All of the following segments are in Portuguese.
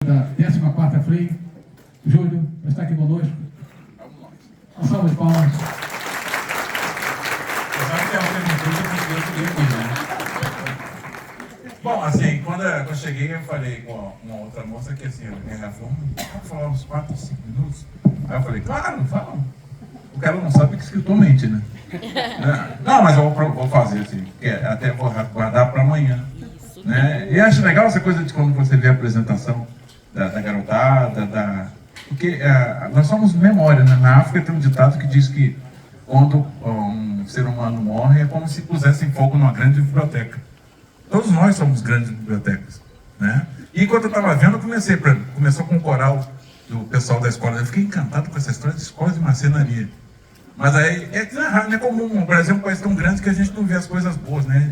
Da 14ª FLEI, Júlio, vai estar aqui conosco. Uma salva de palmas. Bom, assim, quando eu cheguei, eu falei com uma outra moça que assim, vamos falar uns 4, 5 minutos? Aí eu falei, claro, fala. O cara não sabe que escritor mente, né? Não, mas eu vou fazer assim, até vou guardar para amanhã. Né? E acho legal essa coisa de quando você vê a apresentação da garotada, porque nós somos memória, né? Na África tem um ditado que diz que quando um ser humano morre é como se pusessem fogo numa grande biblioteca. Todos nós somos grandes bibliotecas, né? E enquanto eu estava vendo, começou com o coral do pessoal da escola. Eu fiquei encantado com essa história de escola de marcenaria. Mas aí não é comum. O Brasil é um país tão grande que a gente não vê as coisas boas, né?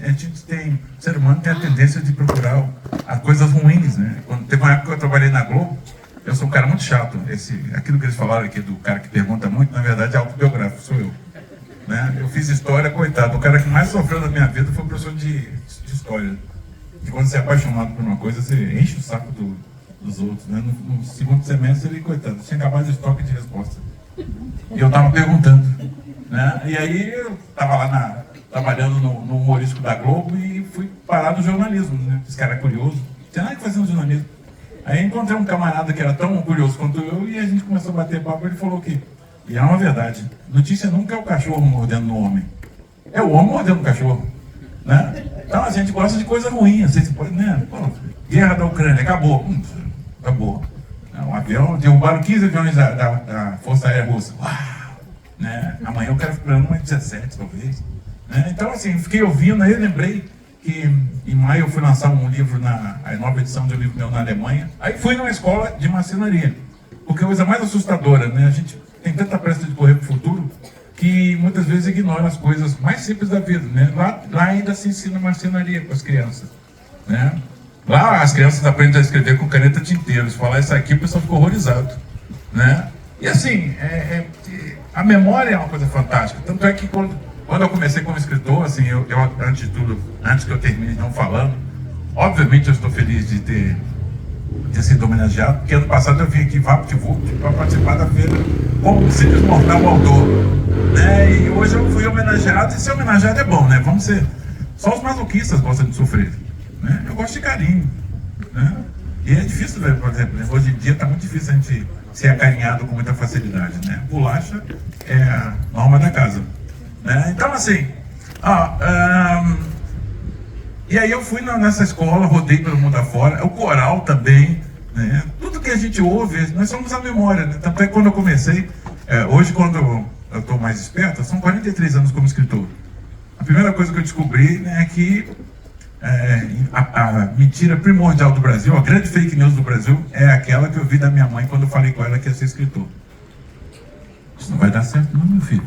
O ser humano tem a tendência de procurar as coisas ruins, né? Quando teve uma época que eu trabalhei na Globo, eu sou um cara muito chato. Aquilo que eles falaram aqui do cara que pergunta muito, na verdade é autobiográfico, sou eu. Né? Eu fiz história, coitado. O cara que mais sofreu na minha vida foi o professor de história. E quando você é apaixonado por uma coisa, você enche o saco dos outros, né? No segundo semestre, ele, coitado, tinha acabado de estoque de resposta. E eu estava perguntando, né? E aí eu estava lá trabalhando no humorístico da Globo e fui parar no jornalismo, né? Esse cara é curioso, não tinha nada que fazer no jornalismo. Aí encontrei um camarada que era tão curioso quanto eu e a gente começou a bater papo. Ele falou que, e é uma verdade, notícia nunca é o cachorro mordendo no homem, é o homem mordendo o cachorro, né? Então a gente gosta de coisa ruim, assim, né? Pô, guerra da Ucrânia, acabou. Acabou. Um avião, derrubaram 15 aviões da Força Aérea Russa. Uau! Né? Amanhã eu quero ficar mais 17, talvez. Né? Então, assim, fiquei ouvindo, aí eu lembrei que em maio eu fui lançar um livro, a nova edição de um livro meu na Alemanha. Aí fui numa escola de marcenaria. Porque a coisa mais assustadora, né? A gente tem tanta pressa de correr para o futuro que muitas vezes ignora as coisas mais simples da vida, né? Lá ainda se ensina marcenaria para as crianças, né? Lá as crianças aprendem a escrever com caneta tinteiro. Se falar isso aqui, o pessoal fica horrorizado, né? E assim, a memória é uma coisa fantástica. Tanto é que quando eu comecei como escritor, assim, eu antes de tudo, antes que eu termine não falando, obviamente eu estou feliz de ter sido homenageado, porque ano passado eu vim aqui VaptVupt para participar da feira como simples mortal autor, né? E hoje eu fui homenageado, e ser homenageado é bom, né? Vamos ser, só os masoquistas gostam de sofrer, né? Eu gosto de carinho, né? E é difícil, por exemplo, né? Hoje em dia está muito difícil a gente ser acarinhado com muita facilidade, né? Bolacha é a norma da casa, né? Então assim, e aí eu fui nessa escola, rodei pelo mundo afora, o coral também, né? Tudo que a gente ouve, nós somos a memória, né? Tanto é que quando eu comecei, hoje quando eu estou mais esperto, são 43 anos como escritor. A primeira coisa que eu descobri, né, é que a mentira primordial do Brasil, a grande fake news do Brasil, é aquela que eu vi da minha mãe quando eu falei com ela que ia ser escritor. Isso não vai dar certo não, meu filho.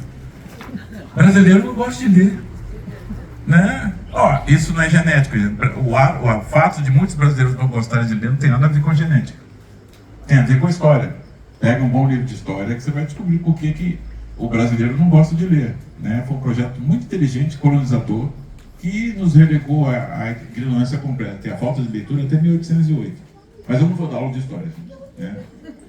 Brasileiro não gosta de ler, né? Isso não é genético. O fato de muitos brasileiros não gostarem de ler não tem nada a ver com a genética. Tem a ver com a história. Pega um bom livro de história que você vai descobrir por que o brasileiro não gosta de ler, né? Foi um projeto muito inteligente, colonizador, que nos relegou à ignorância completa e à falta de leitura até 1808. Mas eu não vou dar aula de história, gente, né?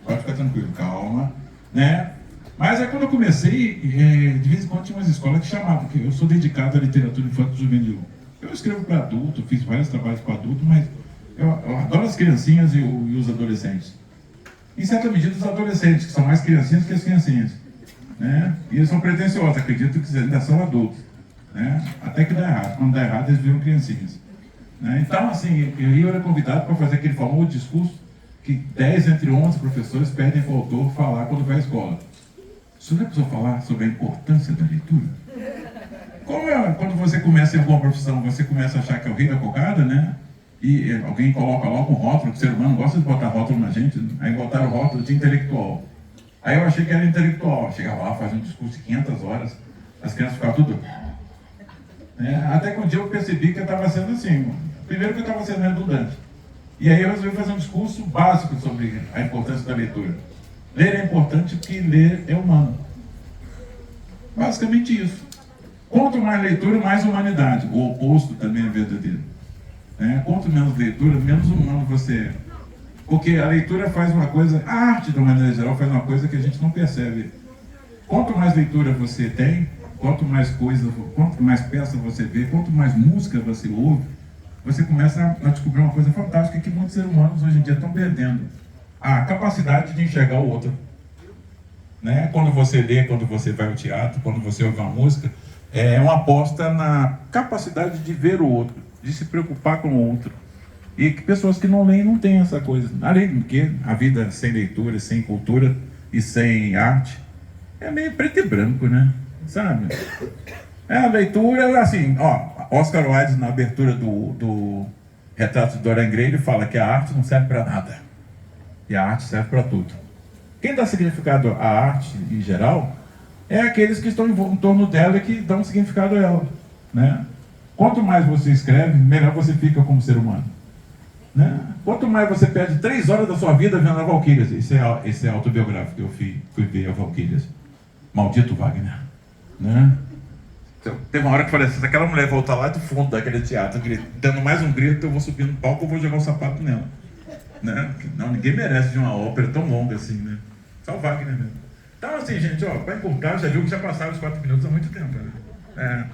Pode ficar tranquilo, calma, né? Mas aí quando eu comecei, de vez em quando tinha umas escolas que chamavam, porque eu sou dedicado à literatura infantil e juvenil. Eu escrevo para adulto, fiz vários trabalhos para adulto, mas eu adoro as criancinhas e os adolescentes. Em certa medida, os adolescentes, que são mais criancinhas que as criancinhas, né? E eles são pretensiosos, acreditam que ainda são adultos, né? Até que dá errado. Quando dá errado, eles viram criancinhas, né? Então, assim, eu era convidado para fazer aquele famoso discurso que 10 entre 11 professores pedem para o autor falar quando vai à escola. O senhor já precisou falar sobre a importância da leitura? Quando você começa em alguma profissão, você começa a achar que é o rei da cocada, né? E alguém coloca logo um rótulo, que o ser humano gosta de botar rótulo na gente, né? Aí botaram o rótulo de intelectual. Aí eu achei que era intelectual. Chegava lá, fazia um discurso de 500 horas, as crianças ficavam tudo... Até que um dia eu percebi que eu estava sendo assim. Primeiro que eu estava sendo redundante. E aí eu resolvi fazer um discurso básico sobre a importância da leitura. Ler é importante porque ler é humano. Basicamente isso. Quanto mais leitura, mais humanidade. O oposto também é verdadeiro. Quanto menos leitura, menos humano você é. Porque a leitura faz uma coisa, a arte, de uma maneira geral, faz uma coisa que a gente não percebe. Quanto mais leitura você tem, quanto mais peça você vê, quanto mais música você ouve, você começa a descobrir uma coisa fantástica que muitos seres humanos hoje em dia estão perdendo. A capacidade de enxergar o outro. Né? Quando você lê, quando você vai ao teatro, quando você ouve uma música, é uma aposta na capacidade de ver o outro, de se preocupar com o outro. E que pessoas que não leem não têm essa coisa. Além do que, a vida sem leitura, sem cultura e sem arte é meio preto e branco, né? Sabe? A leitura, assim, Oscar Wilde, na abertura do Retrato de Dorian Gray, ele fala que a arte não serve para nada. E a arte serve para tudo. Quem dá significado à arte, em geral, é aqueles que estão em torno dela e que dão significado a ela. Né? Quanto mais você escreve, melhor você fica como ser humano. Né? Quanto mais você perde 3 horas da sua vida vendo a Valquírias. Esse é autobiográfico, eu fui ver a Valquírias. Maldito Wagner. Né? Teve uma hora que eu falei assim, se aquela mulher voltar lá do fundo daquele teatro, dando mais um grito, eu vou subir no palco e vou jogar um sapato nela. Né? Não, ninguém merece de uma ópera tão longa assim, né? Só o Wagner mesmo. Então assim, gente, para encurtar, já viu que já passaram os 4 minutos há muito tempo. Né?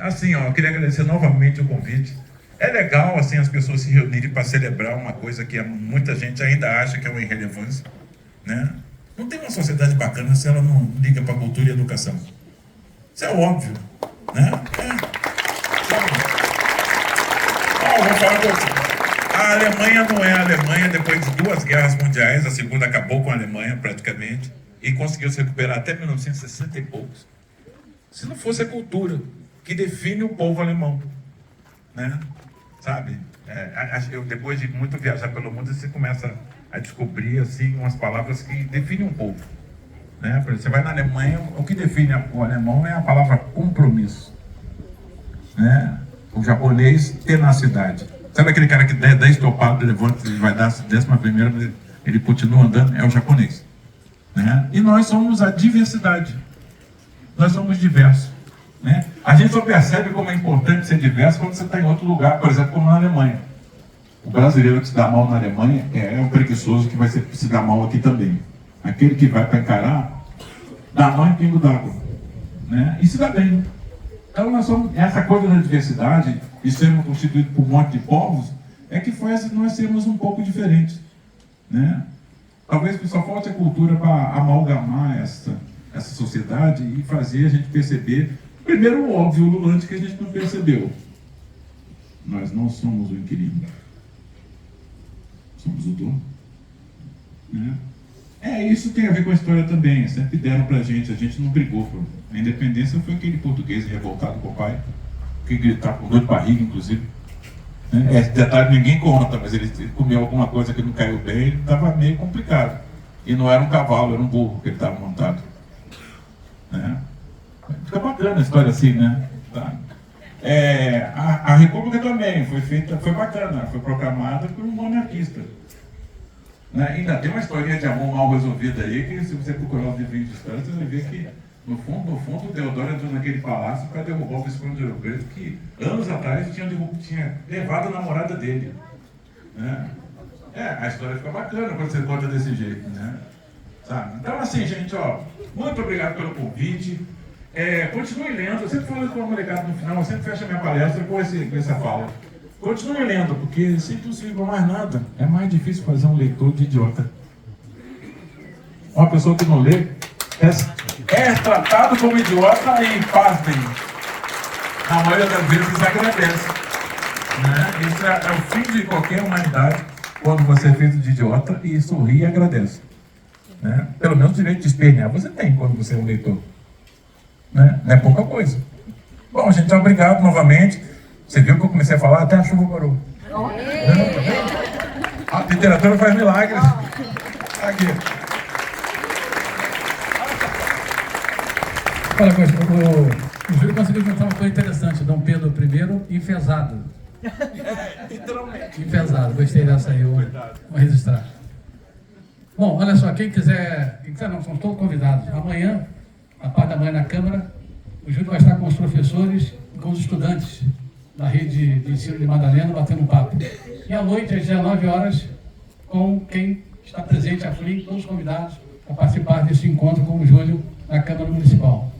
Assim, eu queria agradecer novamente o convite. É legal, assim, as pessoas se reunirem para celebrar uma coisa que muita gente ainda acha que é uma irrelevância. Né? Não tem uma sociedade bacana se ela não liga para cultura e educação. Isso é óbvio. Né? Vou falar com você. A Alemanha não é a Alemanha depois de 2 guerras mundiais. A segunda acabou com a Alemanha, praticamente, e conseguiu se recuperar até 1960 e poucos. Se não fosse a cultura que define o povo alemão. Né? Sabe? Depois de muito viajar pelo mundo, você começa a descobrir assim, umas palavras que definem um povo. Né? Você vai na Alemanha, o que define o alemão é a palavra compromisso. Né? O japonês, tenacidade. Sabe aquele cara que 10 topadas, levanta e vai dar a 11ª, mas ele continua andando? É o japonês. Né? E nós somos a diversidade. Nós somos diversos. Né? A gente só percebe como é importante ser diverso quando você está em outro lugar, por exemplo, como na Alemanha. O brasileiro que se dá mal na Alemanha é um preguiçoso que vai se dar mal aqui também. Aquele que vai para encarar, dá mal em pingo d'água. Né? E se dá bem. Então nós somos, essa coisa da diversidade, e sermos constituídos por um monte de povos, é que faz nós sermos um pouco diferentes. Né? Talvez só falte a cultura para amalgamar essa sociedade e fazer a gente perceber, primeiro o óbvio, o ululante que a gente não percebeu. Nós não somos o inquilino. Somos o dono. Né? Isso tem a ver com a história também. Sempre deram pra gente, a gente não brigou. A independência foi aquele português revoltado com o pai, que gritava com dor de barriga, inclusive. Né? Esse detalhe ninguém conta, mas ele comeu alguma coisa que não caiu bem, ele estava meio complicado. E não era um cavalo, era um burro que ele estava montado. Né? Fica bacana a história assim, né? Tá? A República também foi bacana, foi proclamada por um monarquista. Né? Ainda tem uma historinha de amor mal resolvida aí, que se você procurar os livrinhos de história, você vai ver que, no fundo, o Deodoro entrou naquele palácio para derrubar o Visconde de Ouro Preto, que anos atrás tinha levado a namorada dele. Né? A história fica bacana quando você conta desse jeito. Né? Sabe? Então, assim, gente, muito obrigado pelo convite. Continue lendo. Eu sempre falo isso com a molecada no final, eu sempre fecho a minha palestra com essa fala. Continue lendo, porque se impossível mais nada, é mais difícil fazer um leitor de idiota. Uma pessoa que não lê é tratado como idiota e pasmem. Na maioria das vezes agradece. Né? Isso é o fim de qualquer humanidade, quando você é feito de idiota e sorri e agradece. Né? Pelo menos o direito de espernear você tem quando você é um leitor. Né? Não é pouca coisa. Bom, gente, obrigado novamente. Você viu que eu comecei a falar, até a chuva parou. A literatura faz milagres. Aqui. Olha, o Júlio conseguiu contar uma coisa interessante. Dom Pedro I enfesado. Literalmente. Enfesado. Gostei dessa aí. Vou registrar. Bom, olha só, quem quiser não, são todos convidados. Amanhã, a parte da manhã na Câmara, o Júlio vai estar com os professores e com os estudantes da rede de ensino de Madalena, batendo um papo. E à noite, às 19 horas, com quem está presente aqui, todos convidados a participar desse encontro com o Júlio na Câmara Municipal.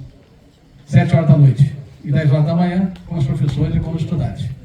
7 horas da noite e 10 horas da manhã com os professores e com os estudantes.